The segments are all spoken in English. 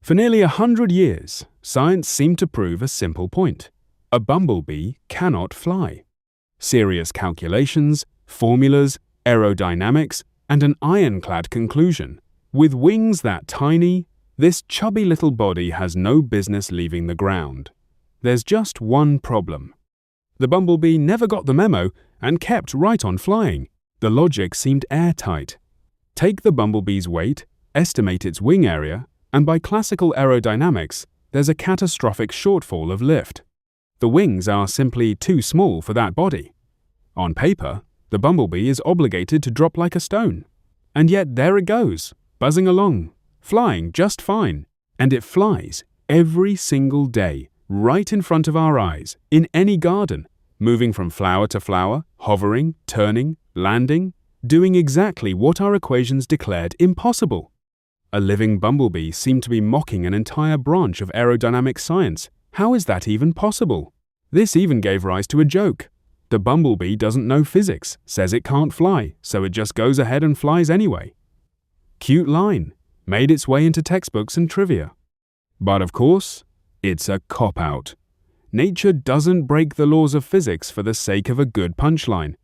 For nearly 100 years, science seemed to prove a simple point. A bumblebee cannot fly. Serious calculations, formulas, aerodynamics, and an ironclad conclusion. With wings that tiny, this chubby little body has no business leaving the ground. There's just one problem. The bumblebee never got the memo and kept right on flying. The logic seemed airtight. Take the bumblebee's weight, estimate its wing area, and by classical aerodynamics, there's a catastrophic shortfall of lift. The wings are simply too small for that body. On paper, the bumblebee is obligated to drop like a stone. And yet there it goes, buzzing along, flying just fine. And it flies every single day, right in front of our eyes, in any garden, moving from flower to flower, hovering, turning, landing, doing exactly what our equations declared impossible. A living bumblebee seemed to be mocking an entire branch of aerodynamic science. How is that even possible? This even gave rise to a joke. The bumblebee doesn't know physics, says it can't fly, so it just goes ahead and flies anyway. Cute line, made its way into textbooks and trivia. But of course, it's a cop-out. Nature doesn't break the laws of physics for the sake of a good punchline.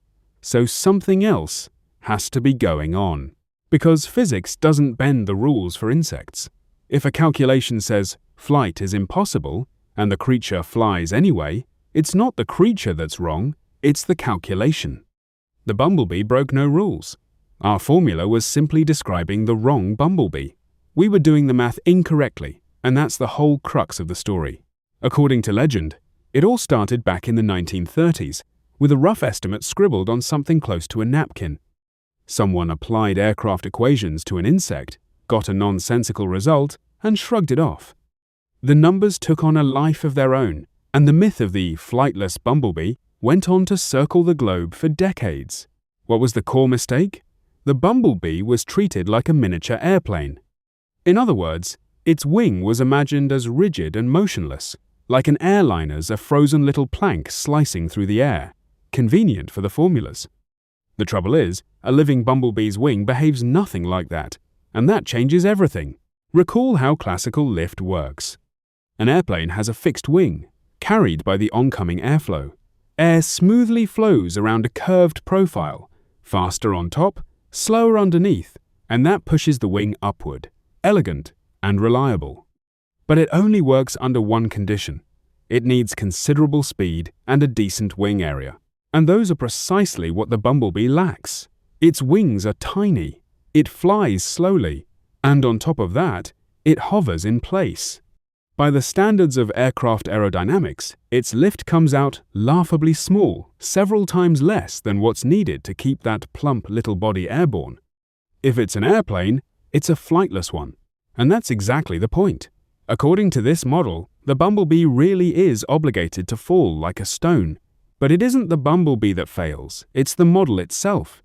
So something else has to be going on. Because physics doesn't bend the rules for insects. If a calculation says flight is impossible and the creature flies anyway, it's not the creature that's wrong, it's the calculation. The bumblebee broke no rules. Our formula was simply describing the wrong bumblebee. We were doing the math incorrectly, and that's the whole crux of the story. According to legend, it all started back in the 1930s, with a rough estimate scribbled on something close to a napkin. Someone applied aircraft equations to an insect, got a nonsensical result, and shrugged it off. The numbers took on a life of their own, and the myth of the flightless bumblebee went on to circle the globe for decades. What was the core mistake? The bumblebee was treated like a miniature airplane. In other words, its wing was imagined as rigid and motionless, like an airliner's a frozen little plank slicing through the air, convenient for the formulas. The trouble is, a living bumblebee's wing behaves nothing like that, and that changes everything. Recall how classical lift works. An airplane has a fixed wing, carried by the oncoming airflow. Air smoothly flows around a curved profile, faster on top, slower underneath, and that pushes the wing upward, elegant and reliable. But it only works under one condition. It needs considerable speed and a decent wing area. And those are precisely what the bumblebee lacks. Its wings are tiny, it flies slowly, and on top of that, it hovers in place. By the standards of aircraft aerodynamics, its lift comes out laughably small, several times less than what's needed to keep that plump little body airborne. If it's an airplane, it's a flightless one. And that's exactly the point. According to this model, the bumblebee really is obligated to fall like a stone. But it isn't the bumblebee that fails, it's the model itself.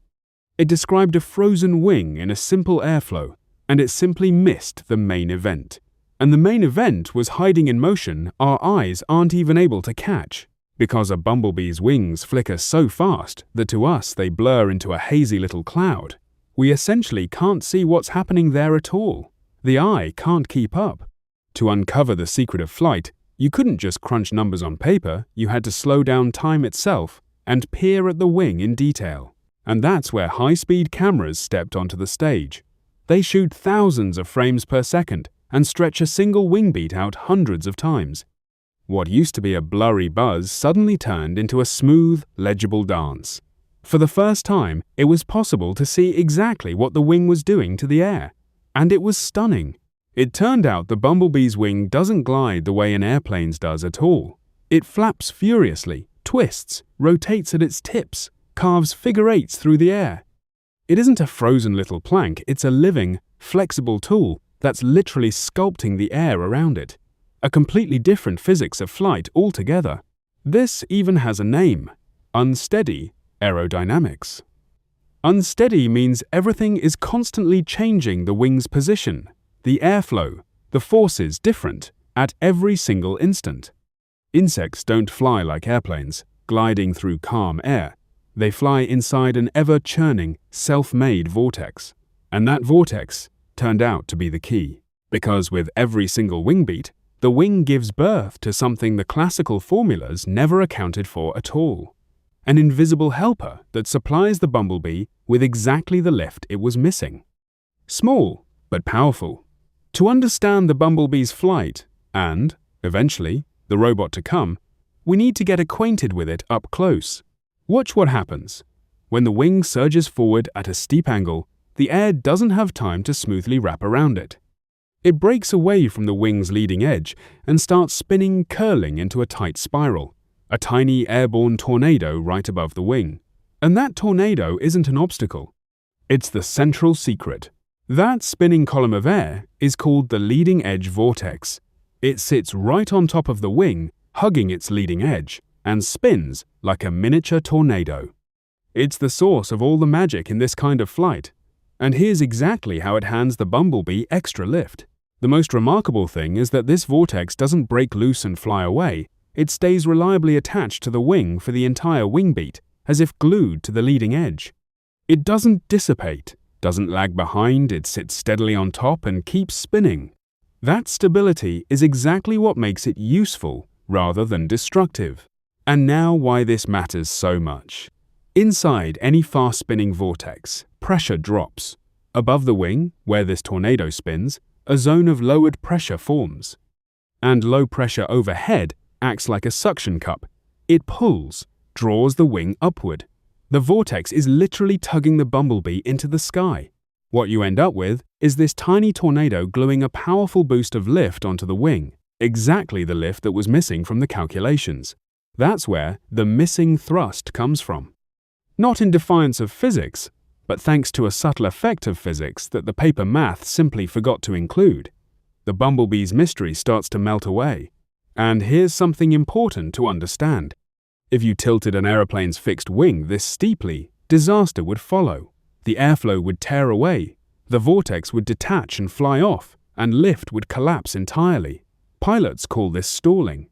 It described a frozen wing in a simple airflow, and it simply missed the main event. And the main event was hiding in motion our eyes aren't even able to catch, because a bumblebee's wings flicker so fast that to us they blur into a hazy little cloud. We essentially can't see what's happening there at all. The eye can't keep up. To uncover the secret of flight, you couldn't just crunch numbers on paper, you had to slow down time itself and peer at the wing in detail. And that's where high-speed cameras stepped onto the stage. They shoot thousands of frames per second and stretch a single wing beat out hundreds of times. What used to be a blurry buzz suddenly turned into a smooth, legible dance. For the first time, it was possible to see exactly what the wing was doing to the air. And it was stunning. It turned out the bumblebee's wing doesn't glide the way an airplane's does at all. It flaps furiously, twists, rotates at its tips, carves figure eights through the air. It isn't a frozen little plank, it's a living, flexible tool that's literally sculpting the air around it. A completely different physics of flight altogether. This even has a name: unsteady aerodynamics. Unsteady means everything is constantly changing the wing's position. The airflow, the forces different at every single instant. Insects don't fly like airplanes, gliding through calm air. They fly inside an ever-churning, self-made vortex. And that vortex turned out to be the key. Because with every single wing beat, the wing gives birth to something the classical formulas never accounted for at all. An invisible helper that supplies the bumblebee with exactly the lift it was missing. Small, but powerful. To understand the bumblebee's flight and, eventually, the robot to come, we need to get acquainted with it up close. Watch what happens. When the wing surges forward at a steep angle, the air doesn't have time to smoothly wrap around it. It breaks away from the wing's leading edge and starts spinning, curling into a tight spiral, a tiny airborne tornado right above the wing. And that tornado isn't an obstacle. It's the central secret. That spinning column of air is called the leading edge vortex. It sits right on top of the wing, hugging its leading edge, and spins like a miniature tornado. It's the source of all the magic in this kind of flight. And here's exactly how it hands the bumblebee extra lift. The most remarkable thing is that this vortex doesn't break loose and fly away. It stays reliably attached to the wing for the entire wing beat, as if glued to the leading edge. It doesn't dissipate, doesn't lag behind, it sits steadily on top and keeps spinning. That stability is exactly what makes it useful rather than destructive. And now why this matters so much. Inside any fast-spinning vortex, pressure drops. Above the wing, where this tornado spins, a zone of lowered pressure forms. And low pressure overhead acts like a suction cup. It pulls, draws the wing upward. The vortex is literally tugging the bumblebee into the sky. What you end up with is this tiny tornado gluing a powerful boost of lift onto the wing, exactly the lift that was missing from the calculations. That's where the missing thrust comes from. Not in defiance of physics, but thanks to a subtle effect of physics that the paper math simply forgot to include. The bumblebee's mystery starts to melt away. And here's something important to understand. If you tilted an aeroplane's fixed wing this steeply, disaster would follow. The airflow would tear away, the vortex would detach and fly off, and lift would collapse entirely. Pilots call this stalling.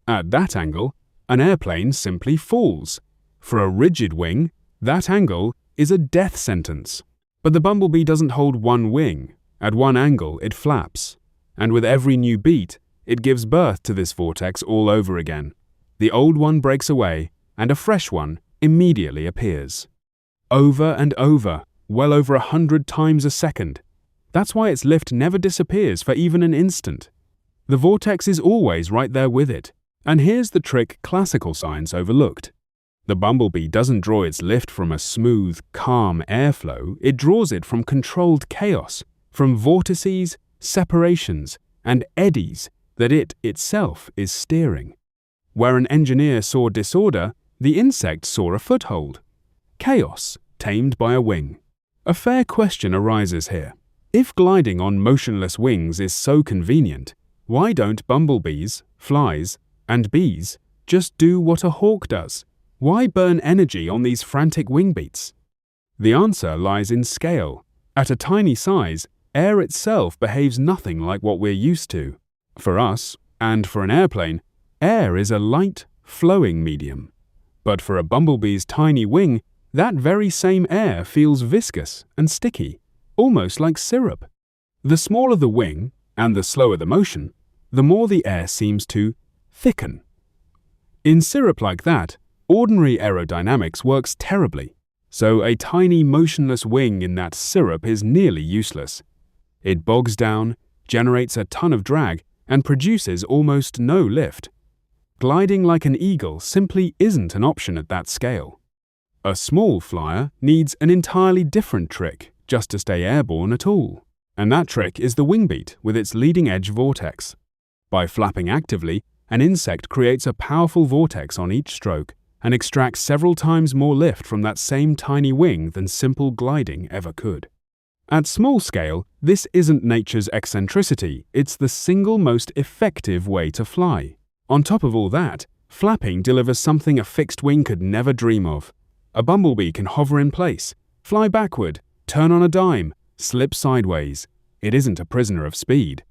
At that angle, an airplane simply falls. For a rigid wing, that angle is a death sentence. But the bumblebee doesn't hold one wing. At one angle, it flaps. And with every new beat, it gives birth to this vortex all over again. The old one breaks away, and a fresh one immediately appears. Over and over, well over 100 times a second. That's why its lift never disappears for even an instant. The vortex is always right there with it. And here's the trick classical science overlooked. The bumblebee doesn't draw its lift from a smooth, calm airflow, it draws it from controlled chaos, from vortices, separations, and eddies that it itself is steering. Where an engineer saw disorder, the insect saw a foothold. Chaos, tamed by a wing. A fair question arises here. If gliding on motionless wings is so convenient, why don't bumblebees, flies, and bees just do what a hawk does? Why burn energy on these frantic wing beats? The answer lies in scale. At a tiny size, air itself behaves nothing like what we're used to. For us, and for an airplane, air is a light, flowing medium. But for a bumblebee's tiny wing, that very same air feels viscous and sticky, almost like syrup. The smaller the wing, and the slower the motion, the more the air seems to thicken. In syrup like that, ordinary aerodynamics works terribly, so a tiny motionless wing in that syrup is nearly useless. It bogs down, generates a ton of drag, and produces almost no lift. Gliding like an eagle simply isn't an option at that scale. A small flyer needs an entirely different trick just to stay airborne at all, and that trick is the wing beat with its leading edge vortex. By flapping actively, an insect creates a powerful vortex on each stroke and extracts several times more lift from that same tiny wing than simple gliding ever could. At small scale, this isn't nature's eccentricity, it's the single most effective way to fly. On top of all that, flapping delivers something a fixed wing could never dream of. A bumblebee can hover in place, fly backward, turn on a dime, slip sideways. It isn't a prisoner of speed.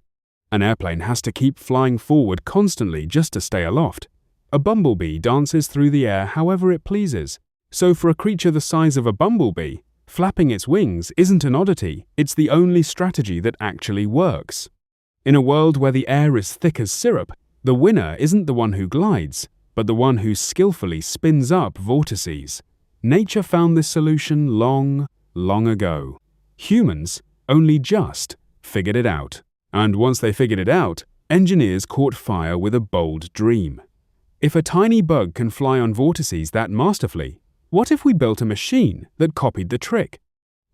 An airplane has to keep flying forward constantly just to stay aloft. A bumblebee dances through the air however it pleases. So for a creature the size of a bumblebee, flapping its wings isn't an oddity, it's the only strategy that actually works. In a world where the air is thick as syrup, the winner isn't the one who glides, but the one who skillfully spins up vortices. Nature found this solution long, long ago. Humans only just figured it out. And once they figured it out, engineers caught fire with a bold dream. If a tiny bug can fly on vortices that masterfully, what if we built a machine that copied the trick?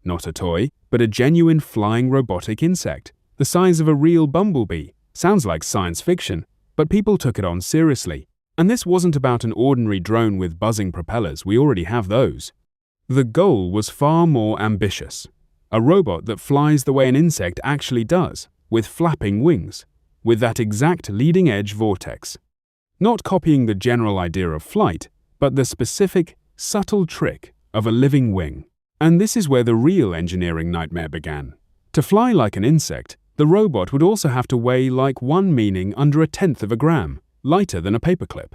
Not a toy, but a genuine flying robotic insect, the size of a real bumblebee. Sounds like science fiction, but people took it on seriously. And this wasn't about an ordinary drone with buzzing propellers, we already have those. The goal was far more ambitious. A robot that flies the way an insect actually does, with flapping wings, with that exact leading-edge vortex. Not copying the general idea of flight, but the specific, subtle trick of a living wing. And this is where the real engineering nightmare began. To fly like an insect, the robot would also have to weigh like one meaning under 1/10 of a gram, lighter than a paperclip.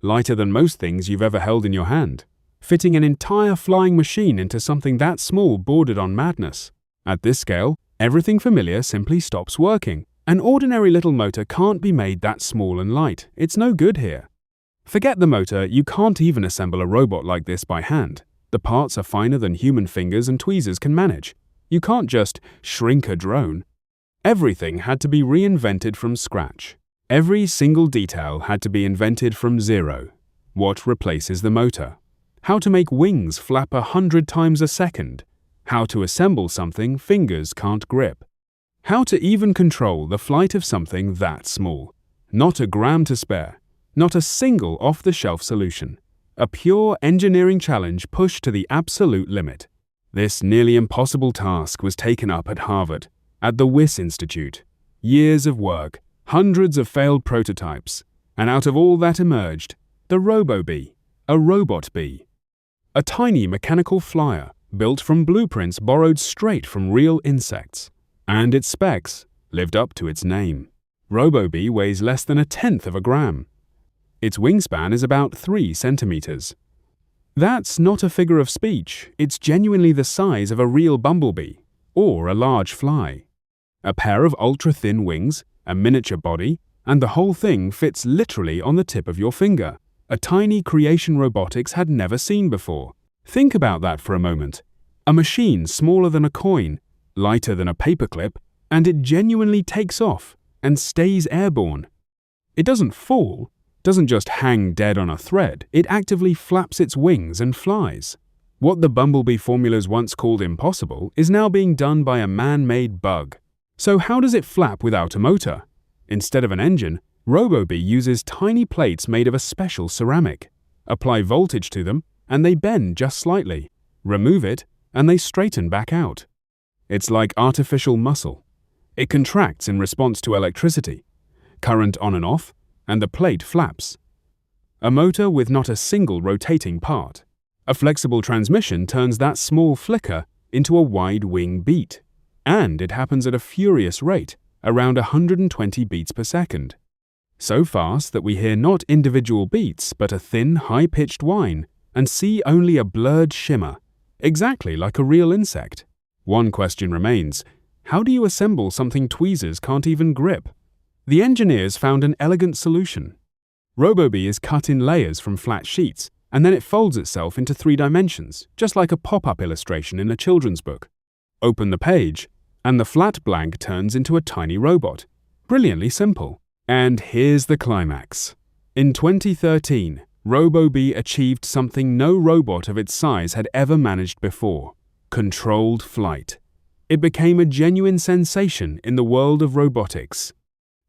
Lighter than most things you've ever held in your hand. Fitting an entire flying machine into something that small bordered on madness. At this scale, everything familiar simply stops working. An ordinary little motor can't be made that small and light. It's no good here. Forget the motor, you can't even assemble a robot like this by hand. The parts are finer than human fingers and tweezers can manage. You can't just shrink a drone. Everything had to be reinvented from scratch. Every single detail had to be invented from zero. What replaces the motor? How to make wings flap 100 times a second? How to assemble something fingers can't grip? How to even control the flight of something that small? Not a gram to spare. Not a single off-the-shelf solution. A pure engineering challenge pushed to the absolute limit. This nearly impossible task was taken up at Harvard, at the Wyss Institute. Years of work, hundreds of failed prototypes, and out of all that emerged, the RoboBee, a robot bee. A tiny mechanical flyer built from blueprints borrowed straight from real insects. And its specs lived up to its name. RoboBee weighs less than 1/10 of a gram. Its wingspan is about 3 centimeters. That's not a figure of speech, it's genuinely the size of a real bumblebee, or a large fly. A pair of ultra-thin wings, a miniature body, and the whole thing fits literally on the tip of your finger. A tiny creation robotics had never seen before. Think about that for a moment. A machine smaller than a coin, lighter than a paperclip, and it genuinely takes off and stays airborne. It doesn't fall, doesn't just hang dead on a thread, it actively flaps its wings and flies. What the bumblebee formulas once called impossible is now being done by a man-made bug. So how does it flap without a motor? Instead of an engine, RoboBee uses tiny plates made of a special ceramic. Apply voltage to them, and they bend just slightly. Remove it, and they straighten back out. It's like artificial muscle. It contracts in response to electricity. Current on and off, and the plate flaps. A motor with not a single rotating part. A flexible transmission turns that small flicker into a wide wing beat. And it happens at a furious rate, around 120 beats per second. So fast that we hear not individual beats, but a thin, high-pitched whine, and see only a blurred shimmer, exactly like a real insect. One question remains: how do you assemble something tweezers can't even grip? The engineers found an elegant solution. RoboBee is cut in layers from flat sheets, and then it folds itself into 3 dimensions, just like a pop-up illustration in a children's book. Open the page, and the flat blank turns into a tiny robot. Brilliantly simple. And here's the climax. In 2013, RoboBee achieved something no robot of its size had ever managed before: controlled flight. It became a genuine sensation in the world of robotics.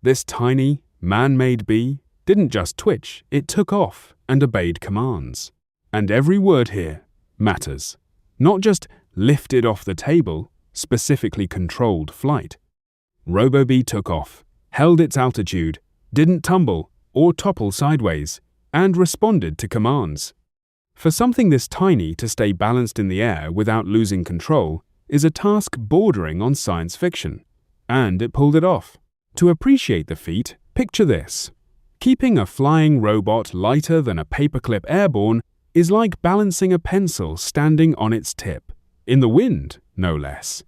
This tiny, man-made bee didn't just twitch, it took off and obeyed commands. And every word here matters. Not just lifted off the table, specifically controlled flight. RoboBee took off, held its altitude, didn't tumble or topple sideways, and responded to commands. For something this tiny to stay balanced in the air without losing control is a task bordering on science fiction. And it pulled it off. To appreciate the feat, picture this. Keeping a flying robot lighter than a paperclip airborne is like balancing a pencil standing on its tip. In the wind, no less.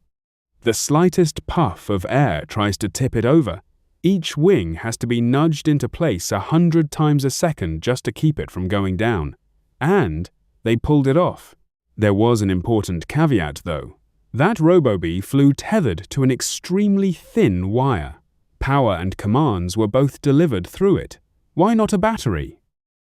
The slightest puff of air tries to tip it over, Each wing has to be nudged into place 100 times a second just to keep it from going down. And they pulled it off. There was an important caveat, though. That RoboBee flew tethered to an extremely thin wire. Power and commands were both delivered through it. Why not a battery?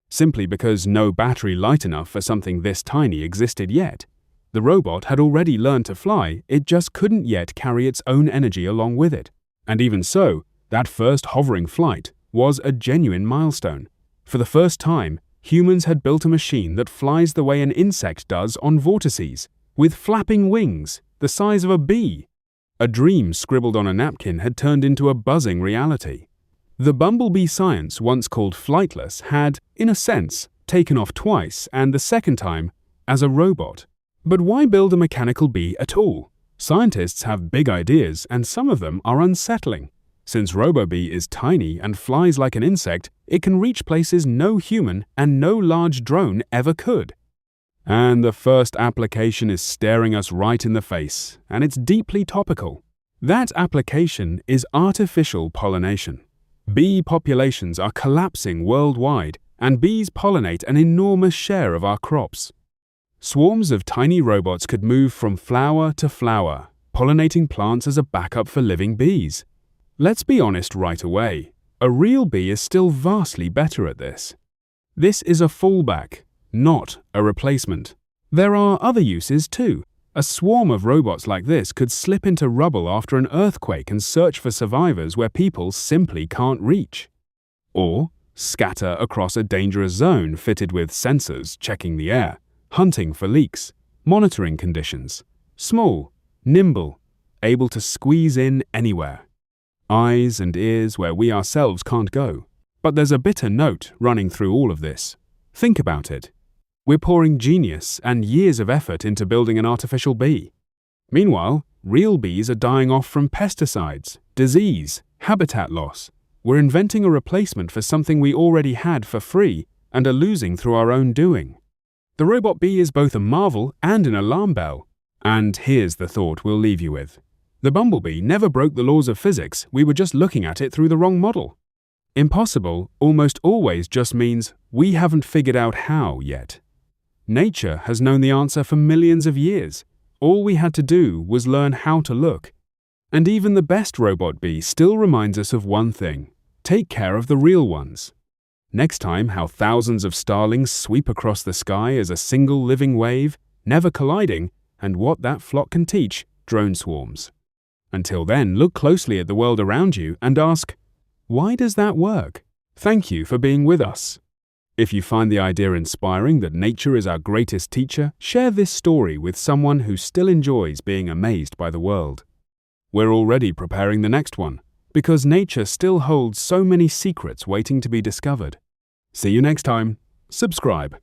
Simply because no battery light enough for something this tiny existed yet. The robot had already learned to fly, it just couldn't yet carry its own energy along with it. And even so, that first hovering flight was a genuine milestone. For the first time, humans had built a machine that flies the way an insect does on vortices, with flapping wings, the size of a bee. A dream scribbled on a napkin had turned into a buzzing reality. The bumblebee science, once called flightless, had, in a sense, taken off twice, and the second time, as a robot. But why build a mechanical bee at all? Scientists have big ideas, and some of them are unsettling. Since RoboBee is tiny and flies like an insect, it can reach places no human and no large drone ever could. And the first application is staring us right in the face, and it's deeply topical. That application is artificial pollination. Bee populations are collapsing worldwide, and bees pollinate an enormous share of our crops. Swarms of tiny robots could move from flower to flower, pollinating plants as a backup for living bees. Let's be honest right away, a real bee is still vastly better at this. This is a fallback, not a replacement. There are other uses too. A swarm of robots like this could slip into rubble after an earthquake and search for survivors where people simply can't reach. Or scatter across a dangerous zone fitted with sensors checking the air, hunting for leaks, monitoring conditions. Small, nimble, able to squeeze in anywhere. Eyes and ears where we ourselves can't go. But there's a bitter note running through all of this. Think about it. We're pouring genius and years of effort into building an artificial bee. Meanwhile, real bees are dying off from pesticides, disease, habitat loss. We're inventing a replacement for something we already had for free and are losing through our own doing. The robot bee is both a marvel and an alarm bell. And here's the thought we'll leave you with. The bumblebee never broke the laws of physics, we were just looking at it through the wrong model. Impossible almost always just means we haven't figured out how yet. Nature has known the answer for millions of years. All we had to do was learn how to look. And even the best robot bee still reminds us of one thing. Take care of the real ones. Next time, how thousands of starlings sweep across the sky as a single living wave, never colliding, and what that flock can teach drone swarms. Until then, look closely at the world around you and ask, why does that work? Thank you for being with us. If you find the idea inspiring that nature is our greatest teacher, share this story with someone who still enjoys being amazed by the world. We're already preparing the next one, because nature still holds so many secrets waiting to be discovered. See you next time. Subscribe.